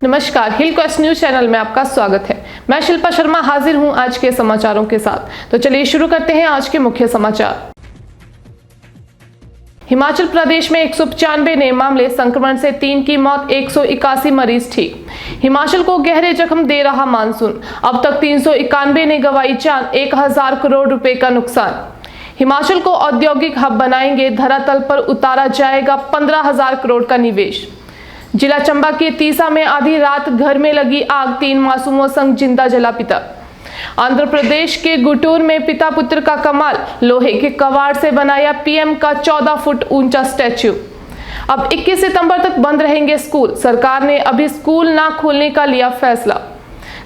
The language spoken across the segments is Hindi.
नमस्कार, हिल क्वेस्ट न्यूज चैनल में आपका स्वागत है। मैं शिल्पा शर्मा हाजिर हूं आज के समाचारों के साथ। तो चलिए शुरू करते हैं आज के मुख्य समाचार। हिमाचल प्रदेश में 195 नए मामले, संक्रमण से 3 की मौत, 181 मरीज ठीक। हिमाचल को गहरे जख्म दे रहा मानसून, अब तक 391 ने गंवाई जान, 1000 करोड़ रुपए का नुकसान। हिमाचल को औद्योगिक हब बनाएंगे, धरातल पर उतारा जाएगा 15,000 करोड़ का निवेश। जिला चंबा के तीसा में आधी रात घर में लगी आग, 3 मासूमों संग जिंदा जला पिता। आंध्र प्रदेश के गुंटूर में पिता पुत्र का कमाल, लोहे के कबाड़ से बनाया पीएम का 14 फुट ऊंचा स्टैच्यू। अब 21 सितंबर तक बंद रहेंगे स्कूल, सरकार ने अभी स्कूल ना खोलने का लिया फैसला।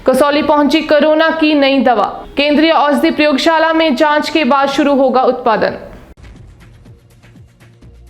कसौली पहुंची कोरोना की नई दवा, केंद्रीय औषधि प्रयोगशाला में जांच के बाद शुरू होगा उत्पादन।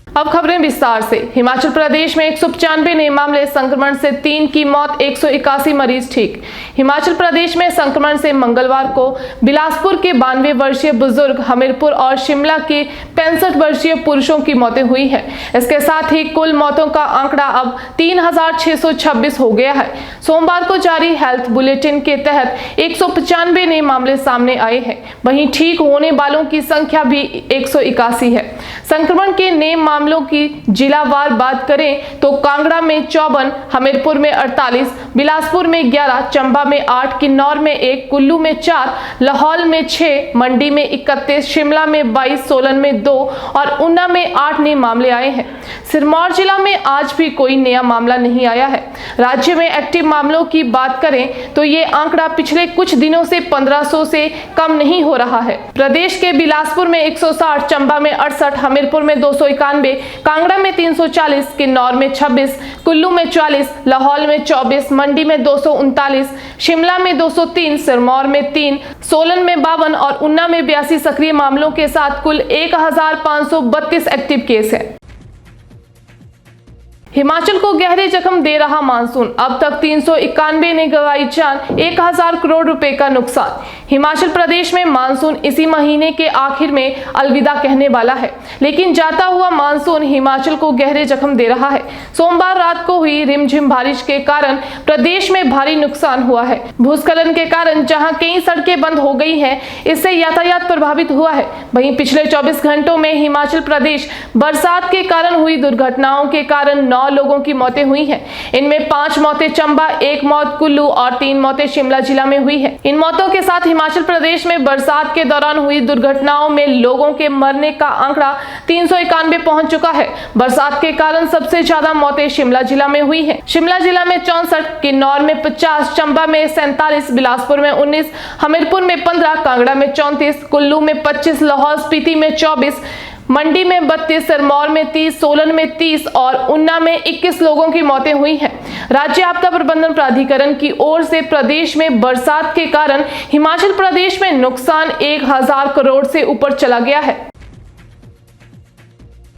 अब खबरें विस्तार से। हिमाचल प्रदेश में 195 नए मामले, संक्रमण से 3 की मौत, 181 मरीज ठीक। हिमाचल प्रदेश में संक्रमण से मंगलवार को बिलासपुर के 92 वर्षीय बुजुर्ग, हमीरपुर और शिमला के 65 वर्षीय पुरुषों की मौतें हुई हैं। इसके साथ ही कुल मौतों का आंकड़ा अब 3626 हो गया है। सोमवार को जारी हेल्थ बुलेटिन के तहत 195 नए मामले सामने आए हैं। वहीं ठीक होने वालों की संख्या भी 181 है। संक्रमण के नए मामलों की जिलावार बात करें तो कांगड़ा में 54, हमीरपुर में 48, बिलासपुर में 11, चंबा में 8, किन्नौर में 1, कुल्लू में 4, लाहौल में 6, मंडी में 31, शिमला में 22, सोलन में 2 और ऊना में 8 नए मामले आए हैं। सिरमौर जिला में आज भी कोई नया मामला नहीं आया है। राज्य में एक्टिव मामलों की बात करें तो ये आंकड़ा पिछले कुछ दिनों से 1500 से कम नहीं हो रहा है। प्रदेश के बिलासपुर में 160, चंबा में 68, हमीरपुर में 291, कांगड़ा में 340, किन्नौर में 26, कुल्लू में 40, लाहौल में 24, मंडी में 239, शिमला में 203, सिरमौर में 3, सोलन में 52 और ऊना में 82 सक्रिय मामलों के साथ कुल 1532 एक्टिव केस है। हिमाचल को गहरे जख्म दे रहा मानसून, अब तक 391 ने गंवाई जान, 1000 करोड़ रुपए का नुकसान। हिमाचल प्रदेश में मानसून इसी महीने के आखिर में अलविदा कहने वाला है, लेकिन जाता हुआ मानसून हिमाचल को गहरे जख्म दे रहा है। सोमवार रात को हुई रिमझिम बारिश के कारण प्रदेश में भारी नुकसान हुआ है। भूस्खलन के कारण जहां कई सड़कें बंद हो गई हैं, इससे यातायात प्रभावित हुआ है। वहीं पिछले 24 घंटों में हिमाचल प्रदेश बरसात के कारण हुई दुर्घटनाओं के कारण 9 लोगों की मौतें हुई हैं। इनमें 5 मौतें चंबा, 1 मौत कुल्लू और 3 मौतें शिमला जिला में हुई है। इन मौतों के साथ हिमाचल प्रदेश में बरसात के दौरान हुई दुर्घटनाओं में लोगों के मरने का आंकड़ा 391 पहुंच चुका है। बरसात के कारण सबसे ज्यादा मौतें शिमला जिला में हुई है। शिमला जिला में 64, किन्नौर में 50, चंबा में 47, बिलासपुर में 19, हमीरपुर में 15, कांगड़ा में 34, कुल्लू में 25, लाहौल स्पीति में 24, मंडी में 32, सिरमौर में 30, सोलन में 30 और ऊना में 21 लोगों की मौतें हुई हैं। राज्य आपदा प्रबंधन प्राधिकरण की ओर से प्रदेश में बरसात के कारण हिमाचल प्रदेश में नुकसान 1000 करोड़ से ऊपर चला गया है।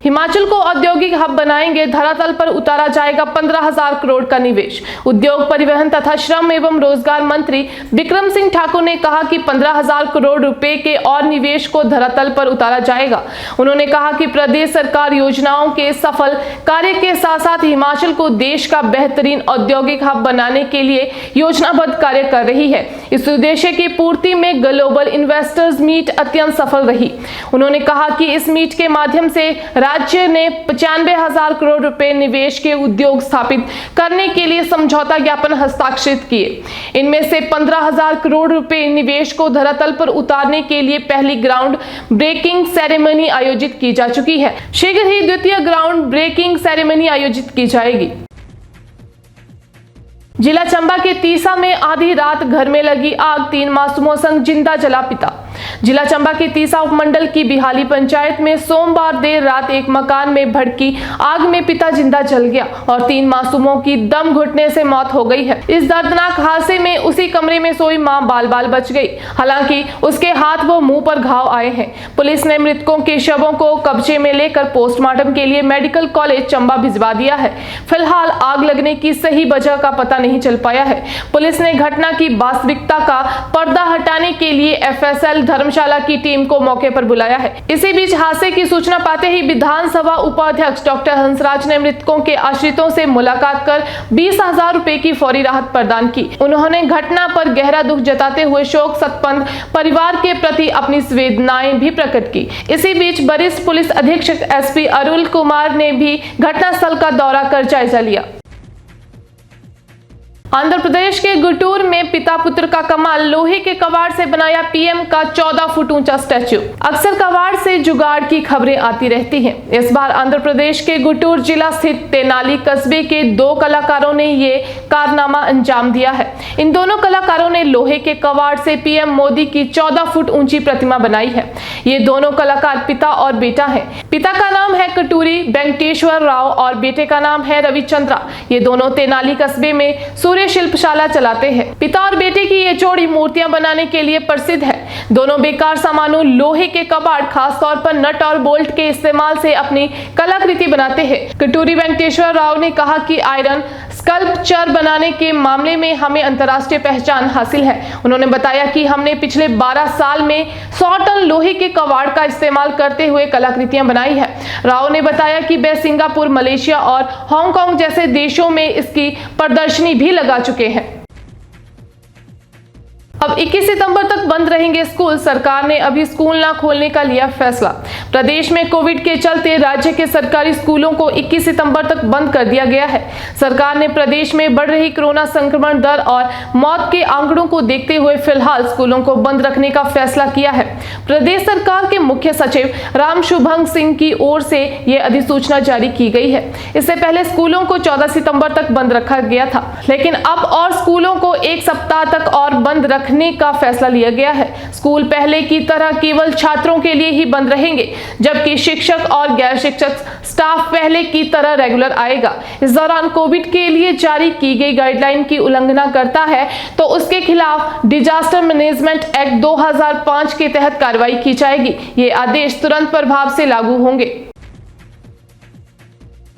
हिमाचल को औद्योगिक हब बनाएंगे, धरातल पर उतारा जाएगा 15,000 करोड़ का निवेश। उद्योग, परिवहन तथा श्रम एवं रोजगार मंत्री बिक्रम सिंह ठाकुर ने कहा कि 15,000 करोड़ रुपए के और निवेश को धरातल पर उतारा जाएगा। उन्होंने कहा कि प्रदेश सरकार योजनाओं के सफल कार्य के साथ साथ हिमाचल को देश का बेहतरीन औद्योगिक हब बनाने के लिए योजनाबद्ध कार्य कर रही है। इस उद्देश्य की पूर्ति में ग्लोबल इन्वेस्टर्स मीट अत्यंत सफल रही। उन्होंने कहा कि इस मीट के माध्यम से राज्य ने 95,000 करोड़ रुपए निवेश के उद्योग स्थापित करने के लिए समझौता ज्ञापन हस्ताक्षरित किए। इनमें से 15,000 करोड़ रुपए निवेश को धरातल पर उतारने के लिए पहली ग्राउंड ब्रेकिंग सेरेमनी आयोजित की जा चुकी है। शीघ्र ही द्वितीय ग्राउंड ब्रेकिंग सेरेमनी आयोजित की जाएगी। जिला चंबा के तीसा में आधी रात घर में लगी आग, 3 मासूमों संग जिंदा जला पिता। जिला चंबा के तीसा उपमंडल की बिहाली पंचायत में सोमवार देर रात एक मकान में भड़की आग में पिता जिंदा जल गया और 3 मासूमों की दम घुटने से मौत हो गई है। इस दर्दनाक हादसे में उसी कमरे में सोई मां बाल बाल बच गई। हालांकि उसके हाथ व मुंह पर घाव आए हैं। पुलिस ने मृतकों के शवों को कब्जे में लेकर पोस्टमार्टम के लिए मेडिकल कॉलेज चंबा भिजवा दिया है। फिलहाल आग लगने की सही वजह का पता नहीं चल पाया है। पुलिस ने घटना की वास्तविकता का पर्दा हटाने के लिए FSL धर्मशाला की टीम को मौके पर बुलाया है। इसी बीच हादसे की सूचना पाते ही विधानसभा उपाध्यक्ष डॉक्टर हंसराज ने मृतकों के आश्रितों से मुलाकात कर 20,000 रुपए की फौरी राहत प्रदान की। उन्होंने घटना पर गहरा दुख जताते हुए शोक संतप्त परिवार के प्रति अपनी संवेदनाएं भी प्रकट की। इसी बीच वरिष्ठ पुलिस अधीक्षक एसपी अरुल कुमार ने भी घटनास्थल का दौरा कर जायजा लिया। आंध्र प्रदेश के गुंटूर में पिता पुत्र का कमाल, लोहे के कबाड़ से बनाया पीएम का 14 फुट ऊंचा स्टैच्यू। अक्सर कबाड़ से जुगाड़ की खबरें आती रहती हैं। इस बार आंध्र प्रदेश के गुंटूर जिला स्थित तेनाली कस्बे के 2 कलाकारों ने ये कारनामा अंजाम दिया है। इन दोनों कलाकारों ने लोहे के कबाड़ से पीएम मोदी की 14 फुट ऊंची प्रतिमा बनाई है। ये दोनों कलाकार पिता और बेटा है। पिता का नाम है कटूरी वेंकटेश्वर राव और बेटे का नाम है रविचंद्रा। ये दोनों तेनाली कस्बे में शिल्पशाला चलाते हैं। पिता और बेटे की ये जोड़ी मूर्तियां बनाने के लिए प्रसिद्ध है। दोनों बेकार सामानों लोहे के कबाड़, खास तौर पर नट और बोल्ट के इस्तेमाल से अपनी कलाकृति बनाते हैं। कटूरी वेंकटेश्वर राव ने कहा कि आयरन स्कल्पचर बनाने के मामले में हमें अंतर्राष्ट्रीय पहचान हासिल है। उन्होंने बताया कि हमने पिछले 12 साल में 100 टन लोहे के कबाड़ का इस्तेमाल करते हुए कलाकृतियां बनाई है। राव ने बताया कि वे सिंगापुर, मलेशिया और हांगकांग जैसे देशों में इसकी प्रदर्शनी भी लगा चुके हैं। अब 21 सितंबर तक बंद रहेंगे स्कूल। सरकार ने अभी स्कूल ना खोलने का लिया फैसला। प्रदेश में कोविड के चलते राज्य के सरकारी स्कूलों को 21 सितंबर तक बंद कर दिया गया है। सरकार ने प्रदेश में बढ़ रही कोरोना संक्रमण दर और मौत के आंकड़ों को देखते हुए फिलहाल स्कूलों को बंद रखने का फैसला किया है। प्रदेश सरकार के मुख्य सचिव राम शुभंग सिंह की ओर से यह अधिसूचना जारी की गई है। इससे पहले स्कूलों को 14 सितंबर तक बंद रखा गया था, लेकिन अब और स्कूलों को 1 सप्ताह तक और बंद रखने का फैसला लिया गया है। स्कूल पहले की तरह केवल छात्रों के लिए ही बंद रहेंगे, जबकि शिक्षक और गैर शिक्षक स्टाफ पहले की तरह रेगुलर आएगा। इस दौरान कोविड के लिए जारी की गई गाइडलाइन की उल्लंघना करता है तो उसके खिलाफ डिजास्टर मैनेजमेंट एक्ट 2005 के तहत कार्रवाई की जाएगी। ये आदेश तुरंत प्रभाव से लागू होंगे।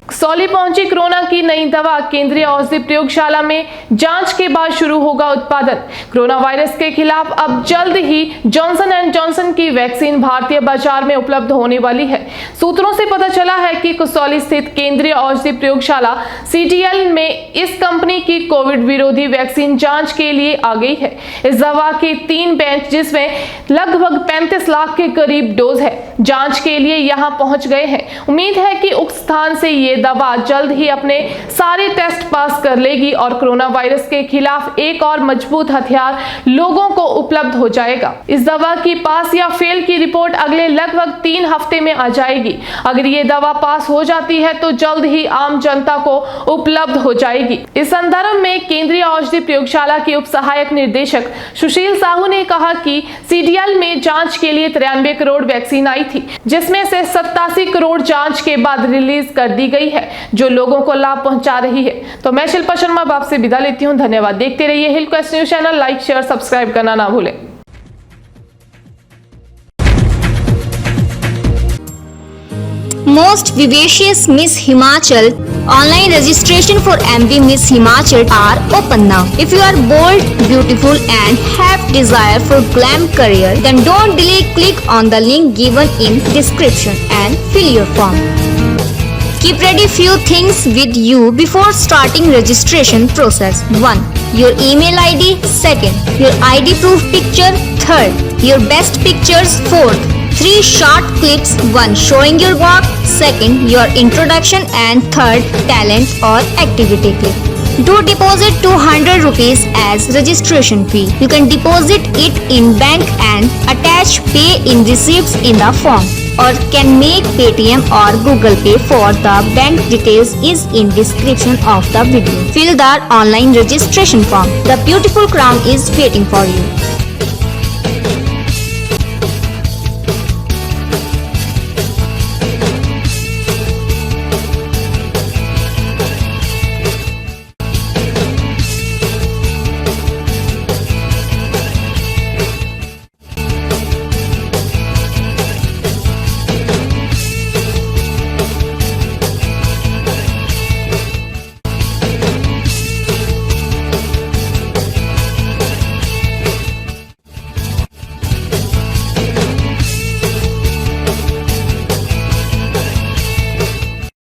कसौली पहुंची कोरोना की नई दवा, केंद्रीय औषधि प्रयोगशाला में जांच के बाद शुरू होगा उत्पादन। कोरोना वायरस के खिलाफ अब जल्द ही जॉनसन एंड जॉनसन की वैक्सीन भारतीय बाजार में उपलब्ध होने वाली है। सूत्रों से पता चला है कि कसौली स्थित केंद्रीय औषधि प्रयोगशाला CTL में इस कंपनी की कोविड विरोधी वैक्सीन जांच के लिए आ गई है। इस दवा के 3 बैच, जिसमें लगभग 35 लाख के करीब डोज है, जांच के लिए यहां पहुंच गए हैं। उम्मीद है कि उक्त स्थान से ये दवा जल्द ही अपने सारे टेस्ट पास कर लेगी और कोरोना वायरस के खिलाफ एक और मजबूत हथियार लोगों को उपलब्ध हो जाएगा। इस दवा की पास या फेल की रिपोर्ट अगले लगभग 3 हफ्ते में आ जाएगी। अगर ये दवा पास हो जाती है तो जल्द ही आम जनता को उपलब्ध हो जाएगी। इस संदर्भ में केंद्रीय औषधि प्रयोगशाला के उप सहायक निर्देशक सुशील साहू ने कहा कि CTL में जांच के लिए 93 करोड़ वैक्सीन आई थी, जिसमें से 87 करोड़ जांच के बाद रिलीज कर दी गई है, जो लोगों को लाभ पहुंचा रही है। तो मैं शिल्पा शर्मा आपसे विदा लेती हूं। धन्यवाद। देखते रहिए hill quest news channel. Like, share, subscribe करना ना भूलें। Most vivacious Miss Himachal online registration for MV Miss Himachal are open now. If you are bold, beautiful and have desire for glam career, then don't delay. Click on the link given in description and fill your form. Keep ready few things with you before starting registration process. 1. Your email ID. 2. Your ID proof picture. 3. Your best pictures. 4. 3 short clips. 1 showing your work. 2. Your introduction. And 3rd talent or activity clip. Do deposit 200 rupees as registration fee. You can deposit it in bank and attach pay in receipts in the form, or can make Paytm or Google Pay for the bank details is in description of the video. Fill the online registration form. The beautiful crown is waiting for you.